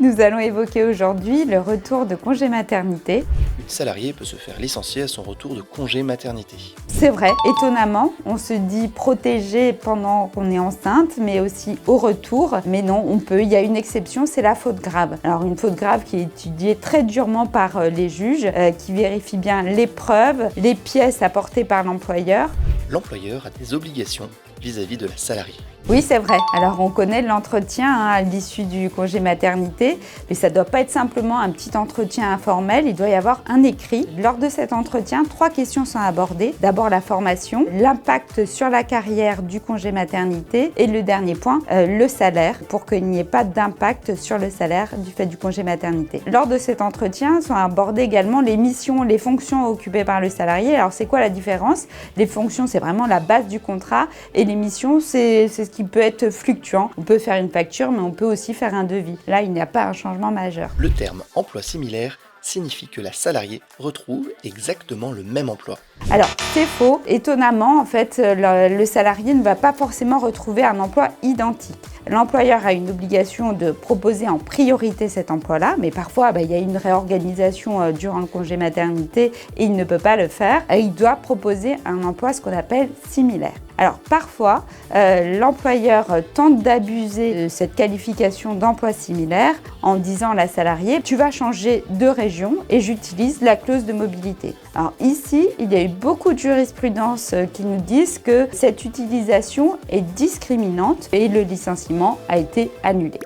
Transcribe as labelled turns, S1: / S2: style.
S1: Nous allons évoquer aujourd'hui le retour de congé maternité.
S2: Une salariée peut se faire licencier à son retour de congé maternité.
S1: C'est vrai, étonnamment, on se dit protégé pendant qu'on est enceinte, mais aussi au retour. Mais non, il y a une exception, c'est la faute grave. Alors une faute grave qui est étudiée très durement par les juges, qui vérifient bien les preuves, les pièces apportées par l'employeur.
S2: L'employeur a des obligations vis-à-vis de la salariée.
S1: Oui, c'est vrai. Alors, on connaît l'entretien à l'issue du congé maternité, mais ça ne doit pas être simplement un petit entretien informel, il doit y avoir un écrit. Lors de cet entretien, 3 questions sont abordées. D'abord, la formation, l'impact sur la carrière du congé maternité et le dernier point, le salaire, pour qu'il n'y ait pas d'impact sur le salaire du fait du congé maternité. Lors de cet entretien, sont abordées également les missions, les fonctions occupées par le salarié. Alors, c'est quoi la différence? Les fonctions, c'est vraiment la base du contrat et les missions, c'est ce qui peut être fluctuant. On peut faire une facture, mais on peut aussi faire un devis. Là, il n'y a pas un changement majeur.
S2: Le terme emploi similaire signifie que la salariée retrouve exactement le même emploi.
S1: Alors, c'est faux. Étonnamment, en fait, le salarié ne va pas forcément retrouver un emploi identique. L'employeur a une obligation de proposer en priorité cet emploi-là, mais parfois, il y a une réorganisation durant le congé maternité et il ne peut pas le faire. Il doit proposer un emploi, ce qu'on appelle similaire. Alors, parfois, l'employeur tente d'abuser de cette qualification d'emploi similaire en disant à la salariée « tu vas changer de région et j'utilise la clause de mobilité ». Alors ici, il y a eu beaucoup de jurisprudence qui nous disent que cette utilisation est discriminante et le licenciement a été annulé.